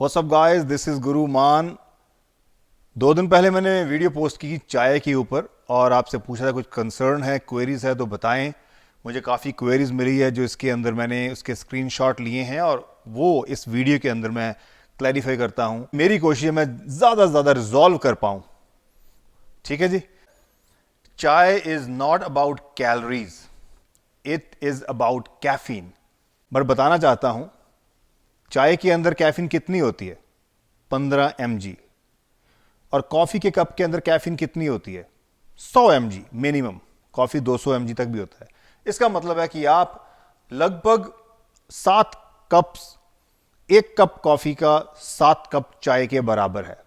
What's up guys, this is गुरु मान। 2 दिन पहले मैंने वीडियो पोस्ट की चाय के ऊपर और आपसे पूछा था कुछ कंसर्न है, क्वेरीज है तो बताएं। मुझे काफ़ी क्वेरीज मिली है जो इसके अंदर मैंने उसके स्क्रीनशॉट लिए हैं और वो इस वीडियो के अंदर मैं क्लैरिफाई करता हूं। मेरी कोशिश है मैं ज़्यादा से ज़्यादा रिजॉल्व कर पाऊं। ठीक है जी। चाय is not about calories, it is about caffeine. But बताना चाहता हूं चाय के अंदर कैफीन कितनी होती है? 15 mg। और कॉफी के कप के अंदर कैफीन कितनी होती है? 100 mg मिनिमम। कॉफी 200 mg तक भी होता है। इसका मतलब है कि आप लगभग 7 कप्स, 1 कप कॉफी का 7 कप चाय के बराबर है,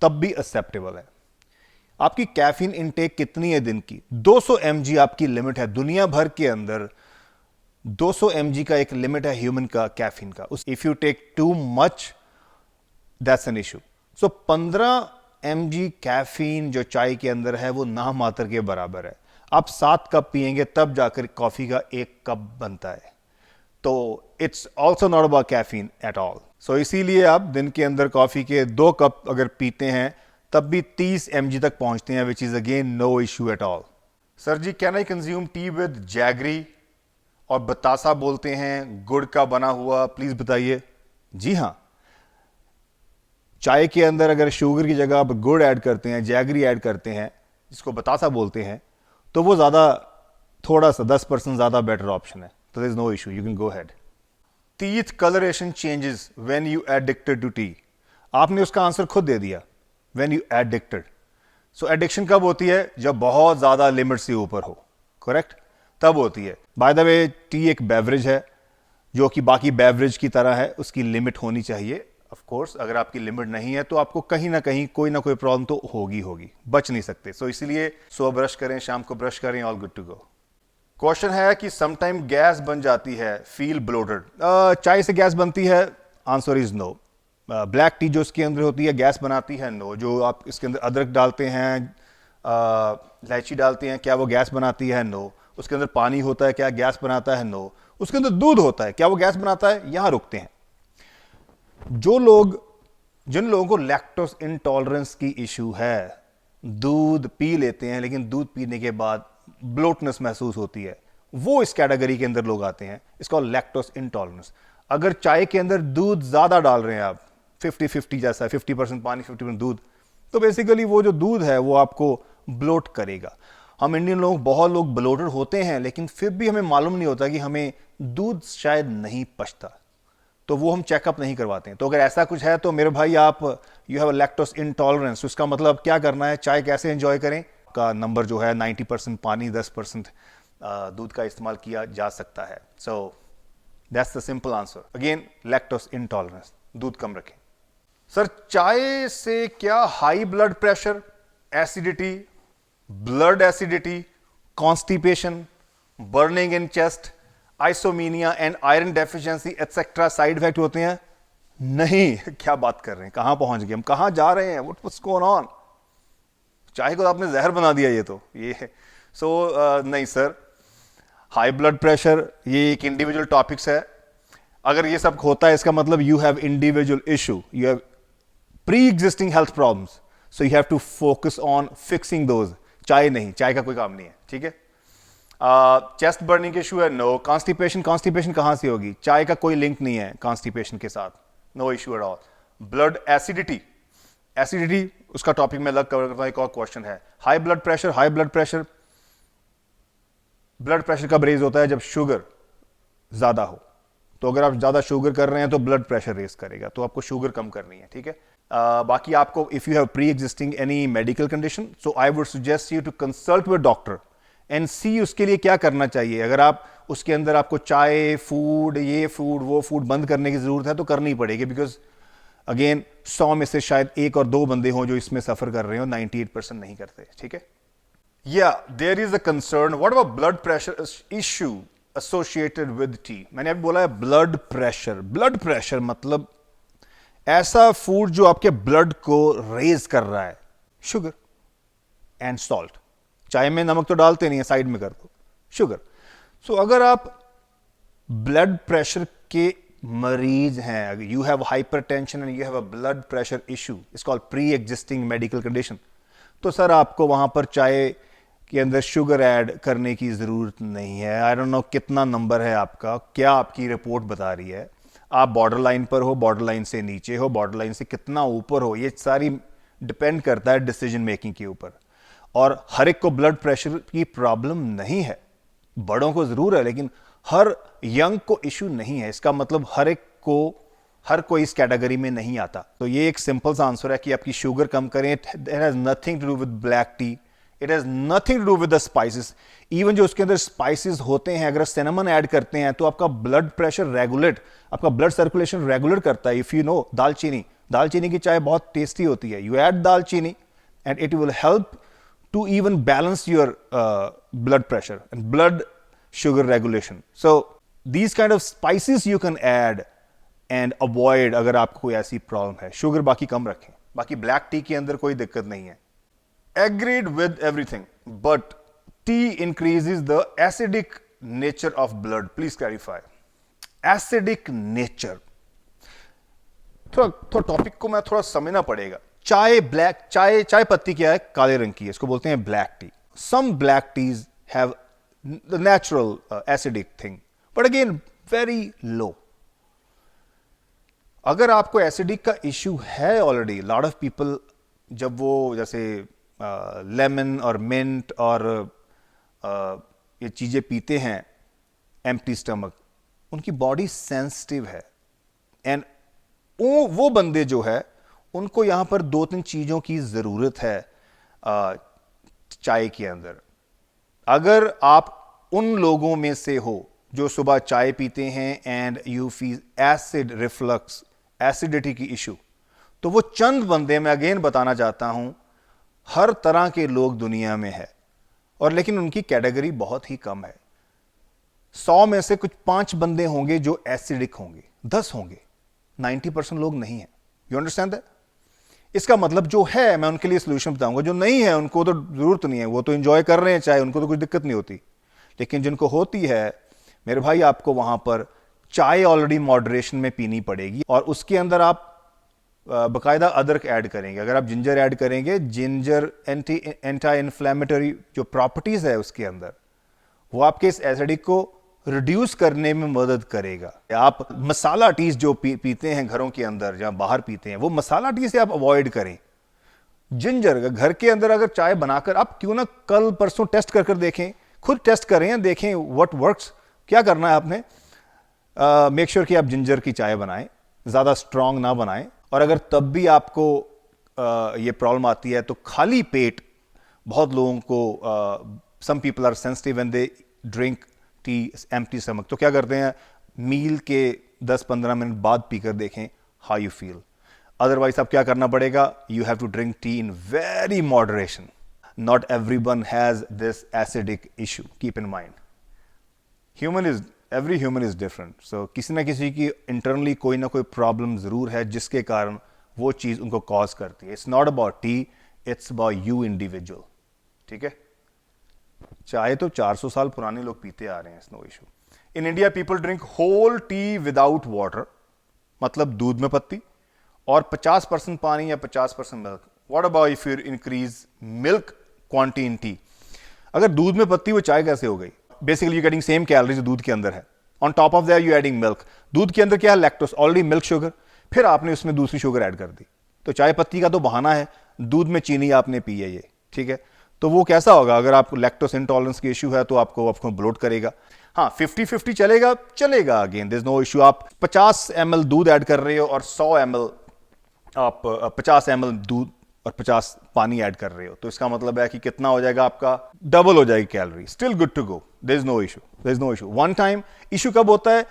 तब भी एक्सेप्टेबल है। आपकी कैफीन इनटेक कितनी है दिन की? 200 mg आपकी लिमिट है। दुनिया भर के अंदर 200 mg का एक लिमिट है ह्यूमन का कैफीन का। If you take too much that's an issue. So 15 mg caffeine जो चाय के अंदर है वो ना मात्र के बराबर है। आप 7 कप पिएंगे तब जाकर कॉफी का 1 कप बनता है। तो it's also not about caffeine at all. So इसीलिए आप दिन के अंदर कॉफी के 2 कप अगर पीते हैं तब भी 30 mg तक पहुंचते हैं, which is again no issue at all. Sir ji, can I consume tea with jaggery और बतासा बोलते हैं गुड़ का बना हुआ, प्लीज बताइए। जी हां, चाय के अंदर अगर शुगर की जगह आप गुड़ ऐड करते हैं, जैगरी ऐड करते हैं, जिसको बतासा बोलते हैं, तो वो ज़्यादा, थोड़ा सा 10% ज़्यादा बेटर ऑप्शन है। तो there is no issue, you can go head. Teeth colouration changes when you addicted to tea. आपने उसका आंसर खुद दे दिया, when you addicted. So addiction कब होती है? जब बहुत ज़्यादा लिमिट से ऊपर हो, करेक्ट, तब होती है। बाय द वे, टी एक बेवरेज है जो कि बाकी बेवरेज की तरह है, उसकी लिमिट होनी चाहिए। ऑफ कोर्स अगर आपकी लिमिट नहीं है तो आपको कहीं ना कहीं कोई ना कोई प्रॉब्लम तो होगी, बच नहीं सकते। सो इसीलिए सुबह ब्रश करें, शाम को ब्रश करें, all good to go. Question है कि समटाइम गैस बन जाती है, फील ब्लोटेड। चाय से गैस बनती है? Answer is no. Black tea जो इसके अंदर होती है गैस बनाती है? नो। जो आप इसके अंदर अदरक डालते हैं, इलायची डालते हैं, क्या वो गैस बनाती है? नो। उसके अंदर पानी होता है, क्या गैस बनाता है? नो। उसके अंदर दूध होता है, क्या वो गैस बनाता है? यहां रुकते हैं। जिन लोगों को लैक्टोज इंटॉलरेंस की इशू है, दूध पी लेते हैं लेकिन दूध पीने के बाद ब्लोटनेस महसूस होती है, वो इस कैटेगरी के अंदर लोग आते हैं। इसका लैक्टोज इंटॉलरेंस। अगर चाय के अंदर दूध ज्यादा डाल रहे हैं आप, 50-50 जैसा, 50% पानी 50% दूध, तो बेसिकली वो जो दूध है वो आपको ब्लोट करेगा। हम इंडियन लोग, बहुत लोग ब्लोटेड होते हैं लेकिन फिर भी हमें मालूम नहीं होता कि हमें दूध शायद नहीं पचता, तो वो हम चेकअप नहीं करवाते हैं। तो अगर ऐसा कुछ है तो मेरे भाई, आप यू हैव लैक्टोज इंटॉलरेंस। उसका मतलब क्या करना है? चाय कैसे एंजॉय करें का नंबर जो है 90% पानी, 10% दूध का इस्तेमाल किया जा सकता है। So that's the simple answer. Again, lactose intolerance, दूध कम रखें। सर, चाय से क्या high blood pressure, acidity, blood acidity, constipation, burning in chest, insomnia and iron deficiency etcetera side effect होते हैं? नहीं। क्या बात कर रहे हैं, कहां पहुंच गए हम, कहां जा रहे हैं? What's going on? चाय को आपने जहर बना दिया ये तो। ये नहीं सर, हाई ब्लड प्रेशर ये एक इंडिविजुअल टॉपिक्स है। अगर ये सब होता है इसका मतलब you have individual issue, you have pre existing health problems, so you have to focus on fixing those. चाय नहीं, चाय का कोई काम नहीं है, ठीक है। चेस्ट बर्निंग के इशू है? नो। कॉन्स्टिपेशन कहां से होगी? चाय का कोई लिंक नहीं है कॉन्स्टिपेशन के साथ, no issue at all. Blood acidity, उसका टॉपिक मैं अलग कवर करता हूं। एक और क्वेश्चन है, high blood pressure. Blood pressure कब रेज होता है? जब शुगर ज्यादा हो। तो अगर आप ज्यादा शुगर कर रहे हैं तो ब्लड प्रेशर रेज करेगा, तो आपको शुगर कम करनी है, ठीक है। बाकी आपको, if you have pre existing any medical condition, so I would suggest you to consult with doctor and see उसके लिए क्या करना चाहिए। अगर आप उसके अंदर आपको चाय, फूड, ये फूड, वो फूड बंद करने की जरूरत है तो करनी पड़ेगी, बिकॉज अगेन 100 में से शायद 1 और 2 बंदे हों जो इसमें सफर कर रहे हो, 98% नहीं करते, ठीक है। या there is a concern, what about blood pressure issue associated with tea. मैंने अभी बोला है ब्लड प्रेशर मतलब ऐसा फूड जो आपके ब्लड को रेज कर रहा है। शुगर एंड सॉल्ट, चाय में नमक तो डालते नहीं है, साइड में कर दो, शुगर। सो अगर आप ब्लड प्रेशर के मरीज हैं, अगर you have hypertension and you have a blood pressure issue, it's called pre existing medical condition, तो सर आपको वहां पर चाय के अंदर शुगर ऐड करने की ज़रूरत नहीं है। आई डोंट नो कितना नंबर है आपका, क्या आपकी रिपोर्ट बता रही है, आप बॉर्डर लाइन पर हो, बॉर्डर लाइन से नीचे हो, बॉर्डर लाइन से कितना ऊपर हो, ये सारी डिपेंड करता है डिसीजन मेकिंग के ऊपर। और हर एक को ब्लड प्रेशर की प्रॉब्लम नहीं है, बड़ों को ज़रूर है, लेकिन हर यंग को इशू नहीं है। इसका मतलब हर कोई इस कैटेगरी में नहीं आता। तो ये एक सिंपल सा आंसर है कि आपकी शुगर कम करें। It has nothing to do with black tea, it has nothing to do with the spices. Even जो उसके अंदर स्पाइसेस होते हैं, अगर सिनेमन ऐड करते हैं तो आपका ब्लड प्रेशर रेगुलेट, आपका ब्लड सर्कुलेशन रेगुलेट करता है। इफ़ यू नो दालचीनी की चाय बहुत टेस्टी होती है, यू ऐड दालचीनी and it will help to even balance your blood pressure and blood sugar regulation. So these kind of spices you can add and avoid अगर आपको कोई ऐसी प्रॉब्लम है। शुगर बाकी कम रखें, बाकी ब्लैक टी के अंदर कोई दिक्कत नहीं है। Agreed with everything, but tea increases the acidic nature of blood. Please clarify. Acidic nature. थोड़ा टॉपिक को मैं थोड़ा समझना पड़ेगा। चाय पत्ती क्या है? काले रंग की है, इसको बोलते हैं black tea. Some black teas have the natural acidic thing, but again very low. अगर आपको एसिडिक का इश्यू है ऑलरेडी, लॉट ऑफ पीपल जब वो जैसे लेमन और मिंट और ये चीजें पीते हैं एम्प्टी स्टमक, उनकी बॉडी सेंसिटिव है। एंड वो बंदे जो है उनको यहां पर 2-3 चीजों की जरूरत है चाय के अंदर। अगर आप उन लोगों में से हो जो सुबह चाय पीते हैं and you feel acid reflux, acidity की इशू, तो वो चंद बंदे, मैं अगेन बताना चाहता हूं, हर तरह के लोग दुनिया में है, और लेकिन उनकी कैटेगरी बहुत ही कम है। 100 में से कुछ 5 बंदे होंगे जो एसिडिक होंगे, 10 होंगे, 90% लोग नहीं है। You understand that? इसका मतलब जो है, मैं उनके लिए सोल्यूशन बताऊंगा। जो नहीं है उनको तो जरूरत नहीं है, वो तो एंजॉय कर रहे हैं चाहे, उनको तो कुछ दिक्कत नहीं होती। लेकिन जिनको होती है, मेरे भाई, आपको वहां पर चाय ऑलरेडी मॉडरेशन में पीनी पड़ेगी, और उसके अंदर आप बाकायदा अदरक ऐड करेंगे। अगर आप जिंजर ऐड करेंगे, जिंजर एंटी इन्फ्लेमेटरी जो प्रॉपर्टीज है उसके अंदर, वो आपके इस एसिडिक को रिड्यूस करने में मदद करेगा। आप मसाला टीज जो पीते हैं घरों के अंदर या बाहर पीते हैं, वो मसाला टी से आप अवॉइड करें। जिंजर घर के अंदर अगर चाय बनाकर, आप क्यों ना कल परसों टेस्ट कर देखें, खुद टेस्ट करें, देखें व्हाट वर्क्स। क्या करना है आपने, मेक श्योर कि आप जिंजर की चाय बनाएं, ज़्यादा स्ट्रांग ना बनाएं। और अगर तब भी आपको ये प्रॉब्लम आती है तो खाली पेट, बहुत लोगों को some people are sensitive when they drink tea empty stomach, तो क्या करते हैं, मील के 10-15 मिनट बाद पीकर देखें हाउ यू फील। अदरवाइज आप क्या करना पड़ेगा, you have to drink tea in very moderation. Not everyone has this acidic issue, keep in mind. Every human is different. So किसी ना किसी की इंटरनली कोई ना कोई प्रॉब्लम जरूर है जिसके कारण वो चीज उनको कॉज करती है। It's not about T, it's about you individual. ठीक है, चाय तो 400 साल पुराने लोग पीते आ रहे हैं, no issue. In India people drink whole tea without water, मतलब दूध में पत्ती, और 50% पानी या 50% milk. What about if you increase milk quantity in tea? अगर दूध में पत्ती, वो चाय कैसे हो गई? Basically you getting same calories दूध के अंदर है, on top of that you adding milk. दूध के अंदर क्या है, लैक्टोस, ऑलरेडी मिल्क शुगर, फिर आपने उसमें दूसरी शुगर ऐड कर दी। तो चाय पत्ती का तो बहाना है, दूध में चीनी आपने पी है ये, ठीक है। तो वो कैसा होगा, अगर आपको लैक्टोस इंटॉलरेंस की इशू है तो आपको ब्लोट करेगा। हाँ, 50-50 चलेगा again, there is no issue. आप 50 ml दूध ऐड कर रहे हो और 100 ml आप 50 ml दूध और 50 पानी ऐड कर रहे हो, तो इसका मतलब है कि कितना हो जाएगा, आपका डबल हो जाएगी calorie. Still good to go, there is no issue. One time issue कब होता है,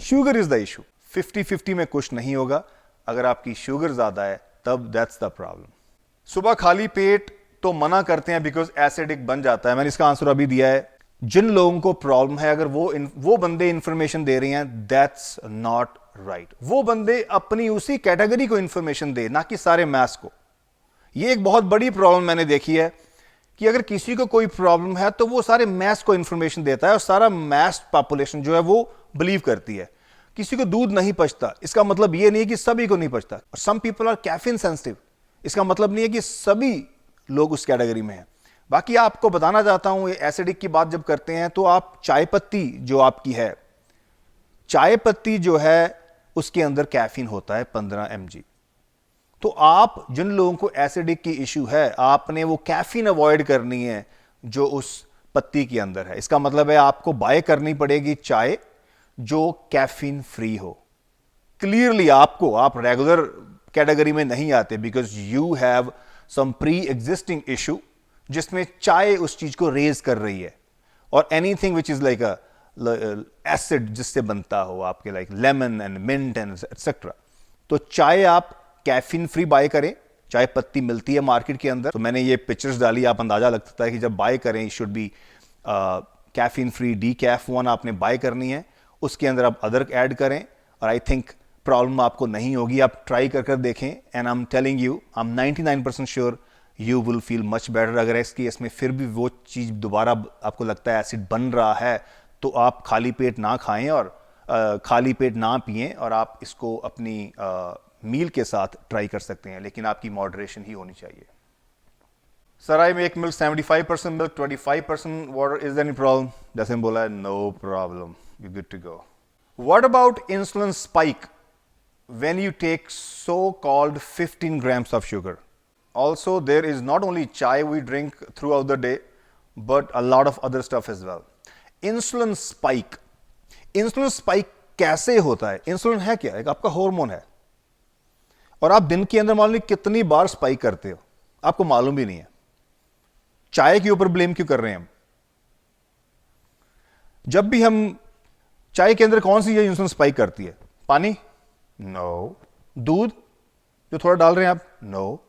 शुगर इज द इशू। 50-50 में कुछ नहीं होगा, अगर आपकी शुगर ज्यादा है तब दैट्स द प्रॉब्लम। सुबह खाली पेट तो मना करते हैं बिकॉज एसिडिक बन जाता है। मैंने इसका आंसर अभी दिया है। जिन लोगों को प्रॉब्लम है, अगर वो बंदे इंफॉर्मेशन दे रहे हैं, दैट्स नॉट राइट। वो बंदे अपनी उसी कैटेगरी को इंफॉर्मेशन दे, ना कि सारे मैस को। ये एक बहुत बड़ी प्रॉब्लम मैंने देखी है कि अगर किसी को कोई प्रॉब्लम है तो वो सारे मैस को इंफॉर्मेशन देता है, और सारा मैस पॉपुलेशन जो है वो बिलीव करती है। किसी को दूध नहीं पचता, इसका मतलब यह नहीं है कि सभी को नहीं पचता। Some people are caffeine sensitive, इसका मतलब नहीं है कि सभी लोग उस कैटेगरी में हैं। बाकी आपको बताना चाहता हूं, ये एसिडिक की बात जब करते हैं तो आप चाय पत्ती जो आपकी है, चाय पत्ती जो है उसके अंदर कैफीन होता है 15 mg। तो आप जिन लोगों को एसिडिक की इश्यू है, आपने वो कैफीन अवॉइड करनी है जो उस पत्ती के अंदर है। इसका मतलब है आपको बाय करनी पड़ेगी चाय जो कैफीन फ्री हो। क्लियरली आपको, आप रेगुलर कैटेगरी में नहीं आते because you have some pre existing issue जिसमें चाय उस चीज को रेज कर रही है, और anything which is like a acid जिससे बनता हो आपके, like lemon and mint and etcetera. तो चाय आप कैफीन फ्री बाय करें, चाय पत्ती मिलती है मार्केट के अंदर। तो मैंने ये पिक्चर्स डाली, आप अंदाजा लग सकता है कि जब बाय करें should be caffeine free decaf 1 आपने बाय करनी है, उसके अंदर आप अदरक ऐड करें और आई थिंक प्रॉब्लम आपको नहीं होगी। आप ट्राई कर देखें and I am telling you, I am 99% sure you will feel much better. अगर इस केस में फिर भी वो चीज दोबारा आपको लगता है एसिड बन रहा है, तो आप खाली पेट ना खाएं और खाली पेट ना पिएं, और आप इसको अपनी मील के साथ ट्राई कर सकते हैं, लेकिन आपकी मॉडरेशन ही होनी चाहिए। Sir I make milk 75% milk 25% water, is any problem? जैसे बोला है, no problem, you good to go. What about insulin spike when you take so called 15 grams of sugar? Also, there is not only chai we drink throughout the day, but a lot of other stuff as well. Insulin spike. Insulin spike कैसे होता है? Insulin है क्या? एक आपका hormone है, और आप दिन के अंदर मालूम नहीं कितनी बार स्पाइक करते हो, आपको मालूम भी नहीं है। चाय के ऊपर ब्लेम क्यों कर रहे हैं हम? जब भी हम चाय के अंदर कौन सी इंसुलिन स्पाइक करती है? पानी? नो। दूध जो थोड़ा डाल रहे हैं आप? No.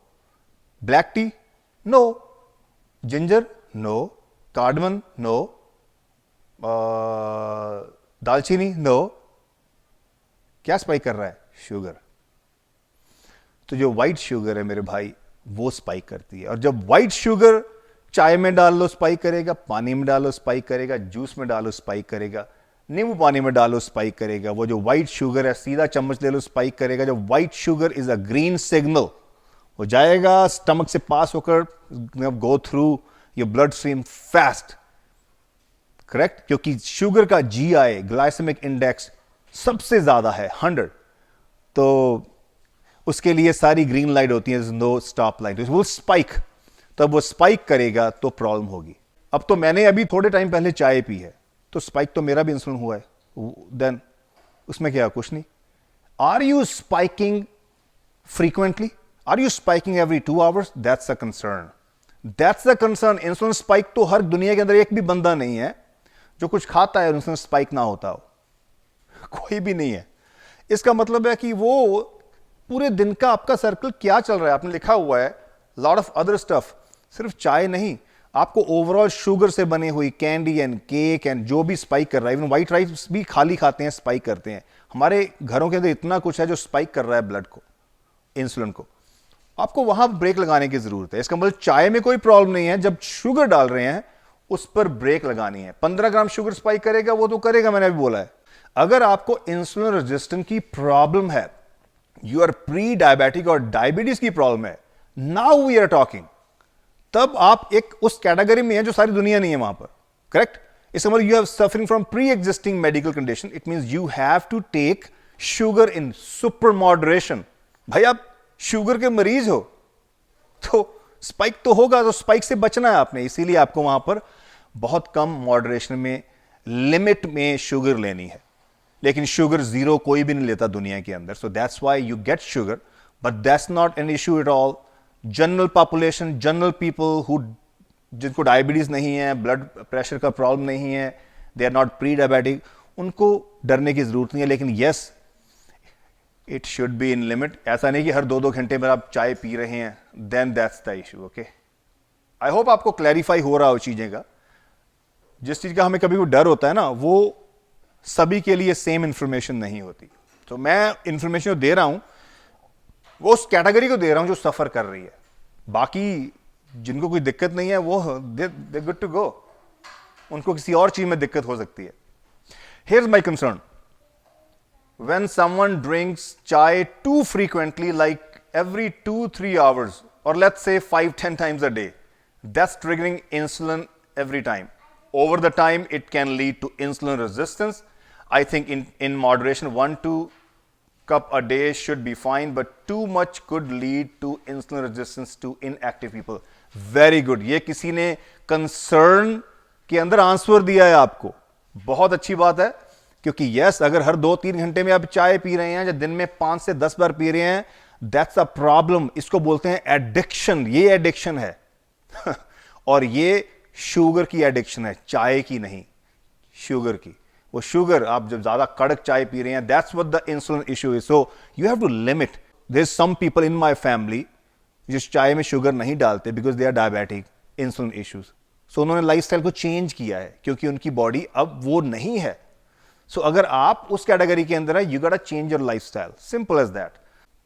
Black tea? No. Ginger? No. Cardamom? No. दालचीनी? नो। क्या स्पाइक कर रहा है? शुगर। तो जो व्हाइट शुगर है मेरे भाई, वो स्पाइक करती है। और जब व्हाइट शुगर चाय में डाल लो स्पाइक करेगा, पानी में डालो स्पाइक करेगा, जूस में डालो स्पाइक करेगा, नींबू पानी में डालो स्पाइक करेगा। वो जो व्हाइट शुगर है सीधा चम्मच ले लो स्पाइक करेगा। जो white sugar is a green signal, वो जाएगा स्टमक से पास होकर go through your blood stream fast, correct? क्योंकि शुगर का GI ग्लाइसेमिक इंडेक्स सबसे ज्यादा है 100, तो उसके लिए सारी ग्रीन लाइट होती है, नो स्टॉप लाइट, वो स्पाइक। तब वो स्पाइक करेगा तो प्रॉब्लम होगी। अब तो मैंने अभी थोड़े टाइम पहले चाय पी है, तो स्पाइक तो मेरा भी इंसुलिन हुआ है, देन उसमें क्या? कुछ नहीं। Are you spiking frequently? Are you spiking every 2 hours? That's a concern, that's the concern. Insulin spike तो हर दुनिया के अंदर एक भी बंदा नहीं है जो कुछ खाता है और इंसुलिन स्पाइक ना होता हो, कोई भी नहीं है। इसका मतलब है कि वो पूरे दिन का आपका सर्कल क्या चल रहा है, आपने लिखा हुआ है लॉट ऑफ अदर स्टफ, सिर्फ चाय नहीं, आपको ओवरऑल शुगर से बने हुई कैंडी एंड केक एंड जो भी स्पाइक कर रहा है, इवन व्हाइट राइस भी खाली खाते हैं, स्पाइक करते हैं। हमारे घरों के अंदर इतना कुछ है जो स्पाइक कर रहा है ब्लड को, इंसुलिन को। आपको वहां ब्रेक लगाने की जरूरत है। इसका मतलब चाय में कोई प्रॉब्लम नहीं है, जब शुगर डाल रहे हैं उस पर ब्रेक लगानी है। 15 ग्राम शुगर स्पाइक करेगा, वो तो करेगा, मैंने अभी बोला है। अगर आपको इंसुलिन रेजिस्टेंस की प्रॉब्लम है, यू आर प्री डायबिटिक और डायबिटीज की प्रॉब्लम है, नाउ वी आर टॉकिंग, तब आप एक उस कैटेगरी में है जो सारी दुनिया नहीं है वहां पर, करेक्ट? इसका मतलब you have suffering from pre existing medical condition, it means you have to take sugar in super moderation. भाई आप शुगर के मरीज हो तो स्पाइक तो होगा, तो स्पाइक से बचना है आपने, इसीलिए आपको वहां पर बहुत कम मॉडरेशन में, लिमिट में शुगर लेनी है। लेकिन शुगर जीरो कोई भी नहीं लेता दुनिया के अंदर, so that's why you get sugar, but that's not an issue at all. General population, general people who, जिनको डायबिटीज नहीं है, ब्लड प्रेशर का प्रॉब्लम नहीं है, they are not pre diabetic, उनको डरने की जरूरत नहीं है। लेकिन yes, it should be in limit. ऐसा नहीं कि हर 2-2 घंटे में आप चाय पी रहे हैं, then that's the issue. Okay, I hope आपको क्लैरिफाई हो रहा हो चीजें का। जिस चीज का हमें कभी कोई डर होता है ना, वो सभी के लिए सेम इंफॉर्मेशन नहीं होती। तो मैं इंफॉर्मेशन दे रहा हूं वो उस कैटेगरी को दे रहा हूं जो सफर कर रही है। बाकी जिनको कोई दिक्कत नहीं है वो दे गुड टू गो, उनको किसी और चीज में दिक्कत हो सकती है। Here's my concern, when someone drinks chai too frequently, like every 2-3 hours, or let's say 5-10 times a day, that's triggering insulin every time. Over the time, it can lead to insulin resistance. I think in moderation, 1-2 cup a day should be fine, but too much could lead to insulin resistance to inactive people. Very good. ये किसी ने concern के अंदर answer दिया है आपको, बहुत अच्छी बात है, क्योंकि यस, अगर हर 2-3 घंटे में आप चाय पी रहे हैं या दिन में 5 से 10 बार पी रहे हैं, दैट्स अ प्रॉब्लम. इसको बोलते हैं एडिक्शन. ये एडिक्शन है और ये शुगर की एडिक्शन है, चाय की नहीं, शुगर की. वो शुगर, आप जब ज्यादा कड़क चाय पी रहे हैं, that's what the insulin issue is. So you have to limit. There is some people in my family जिस चाय में शुगर नहीं डालते because they are diabetic, insulin issues. So उन्होंने लाइफस्टाइल को चेंज किया है क्योंकि उनकी बॉडी अब वो नहीं है. सो अगर आप उस कैटेगरी के अंदर है, you got to change your lifestyle. Simple as that.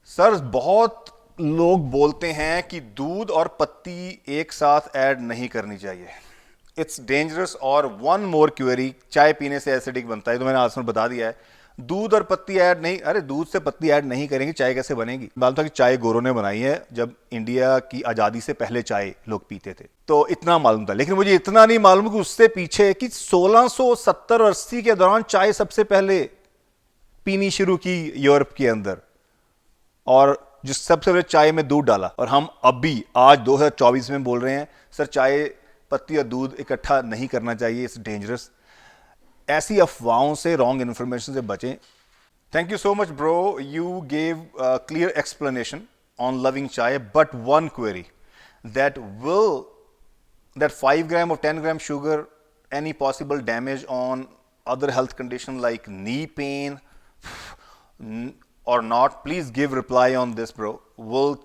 Sir, बहुत लोग बोलते हैं कि दूध और पत्ती एक साथ ऐड नहीं करनी चाहिए, इट्स डेंजरस. और वन मोर क्वेरी, चाय पीने से एसिडिक बनता है, तो मैंने आंसर बता दिया है. दूध और पत्ती ऐड नहीं, अरे दूध से पत्ती ऐड नहीं करेंगे, चाय कैसे बनेगी? मालूम था कि चाय गोरों ने बनाई है, जब इंडिया की आज़ादी से पहले चाय लोग पीते थे, तो इतना मालूम था. लेकिन मुझे इतना नहीं मालूम कि उससे पीछे कि 1670 और 80 के दौरान चाय सबसे पहले पीनी शुरू की यूरोप के अंदर, और जिस सबसे पहले चाय में दूध डाला. और हम अभी आज 2024 में बोल रहे हैं सर चाय पत्ती और दूध इकट्ठा नहीं करना चाहिए, इट्स डेंजरस. ऐसी अफवाहों से, रॉन्ग इन्फॉर्मेशन से बचें. Thank you so much bro, you gave clear explanation on loving चाय. But one query, that will that 5 gram or 10 gram sugar any possible damage on other health condition like knee pain or not? Please give reply on this, bro. Will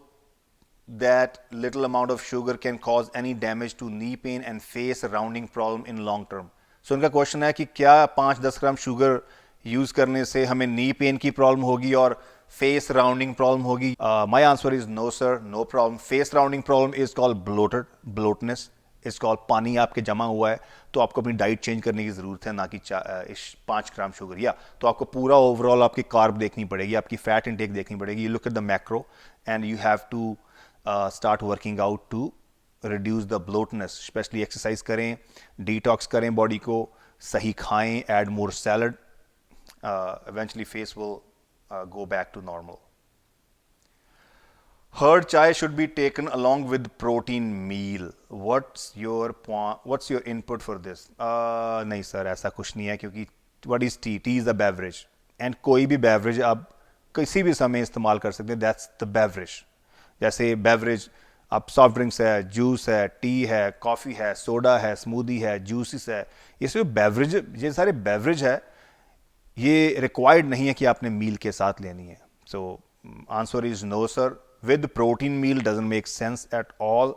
that little amount of sugar can cause any damage to knee pain and face rounding problem in long term? So उनका question है कि क्या 5-10 gram sugar use करने से हमें knee pain की problem होगी और फेस राउंडिंग प्रॉब्लम होगी? My answer is no sir, no problem. Face rounding problem is called bloatness, is called पानी आपके जमा हुआ है, तो आपको अपनी डाइट चेंज करने की ज़रूरत है, ना कि 5 ग्राम शुगर. या तो आपको पूरा ओवरऑल आपकी कार्ब देखनी पड़ेगी, आपकी फैट इनटेक देखनी पड़ेगी. You look at the macro and you have to start working out to reduce the bloatness. Specially exercise करें, डिटॉक्स करें बॉडी को, सही खाएं, add more salad. eventually face will go back to normal. Heard chai should be taken along with protein meal. What's your input for this? नहीं sir, ऐसा कुछ नहीं है, क्योंकि what is tea? Tea is a beverage, and कोई भी beverage आप किसी भी समय इस्तेमाल कर सकते हैं. That's the beverage. जैसे beverage आप सॉफ्ट ड्रिंक्स है, जूस है, टी है, कॉफ़ी है, सोडा है, स्मूदी है, जूसेस है, ये सब बेवरेज, ये सारे बेवरेज है, ये रिक्वायर्ड नहीं है कि आपने मील के साथ लेनी है. So answer is no sir. With protein meal doesn't make sense at all.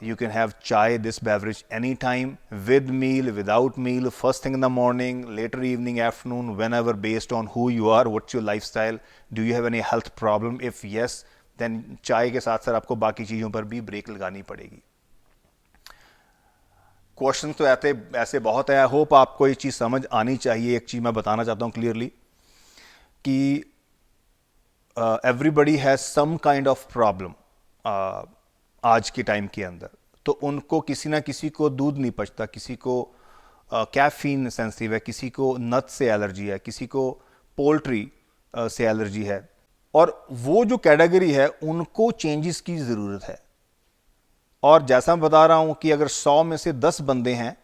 You can have chai, this beverage, anytime, with meal, without meal, first thing in the morning, later evening, afternoon, whenever, based on who you are, what's your lifestyle, do you have any health problem? If yes, then चाय के साथ साथ आपको बाकी चीज़ों पर भी break लगानी पड़ेगी. क्वेश्चन तो ऐसे बहुत है. आई होप आपको ये चीज़ समझ आनी चाहिए. एक चीज़ मैं बताना चाहता हूँ क्लियरली कि everybody has some kind of problem आज के टाइम के अंदर. तो उनको किसी ना किसी को दूध नहीं पचता, किसी को कैफीन सेंसिटिव है, किसी को नट से एलर्जी है, किसी को पोल्ट्री से एलर्जी है. और वो जो कैटेगरी है उनको चेंजेस की ज़रूरत है. और जैसा मैं बता रहा हूँ कि अगर 100 में से 10 बंदे हैं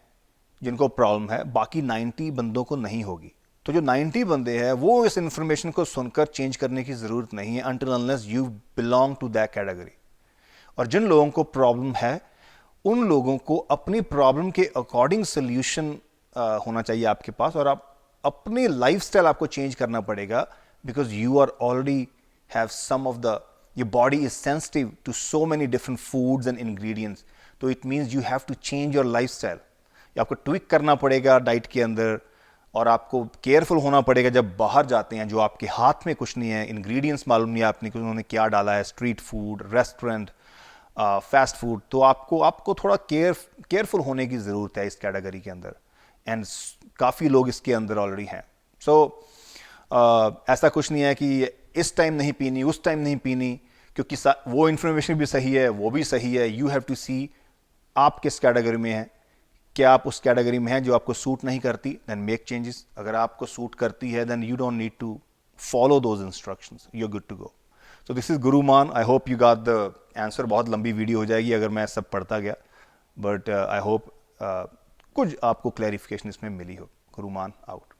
जिनको प्रॉब्लम है, बाकी 90 बंदों को नहीं होगी. तो जो 90 बंदे हैं वो इस इंफॉर्मेशन को सुनकर चेंज करने की ज़रूरत नहीं है until unless you belong to that category. और जिन लोगों को प्रॉब्लम है उन लोगों को अपनी प्रॉब्लम के अकॉर्डिंग सोल्यूशन होना चाहिए आपके पास, और आप अपनी लाइफस्टाइल आपको चेंज करना पड़ेगा, because you are already have some of the, your body is sensitive to so many different foods and ingredients. तो it means you have to change your lifestyle. आपको ट्विक करना पड़ेगा डाइट के अंदर, और आपको केयरफुल होना पड़ेगा जब बाहर जाते हैं. जो आपके हाथ में कुछ नहीं है, इंग्रेडिएंट्स मालूम नहीं है आपने कि उन्होंने क्या डाला है, street food, restaurant, fast food, तो आपको थोड़ा केयरफुल होने की ज़रूरत है इस कैटेगरी के अंदर. एंड काफ़ी लोग इसके अंदर ऑलरेडी हैं. सो ऐसा कुछ नहीं है कि इस टाइम नहीं पीनी, उस टाइम नहीं पीनी, क्योंकि वो इन्फॉर्मेशन भी सही है, वो भी सही है। यू हैव टू सी आप किस कैटेगरी में हैं। क्या आप उस कैटेगरी में हैं जो आपको सूट नहीं करती, देन मेक चेंजेस। अगर आपको सूट करती है, then you don't need to follow those instructions, you are good to go. So this is Guru Mann. I hope you got the answer. बहुत लंबी वीडियो हो जाएगी अगर मैं सब पढ़ता गया, बट आई होप कुछ आपको क्लैरिफिकेशन इसमें मिली हो। गुरुमान आउट।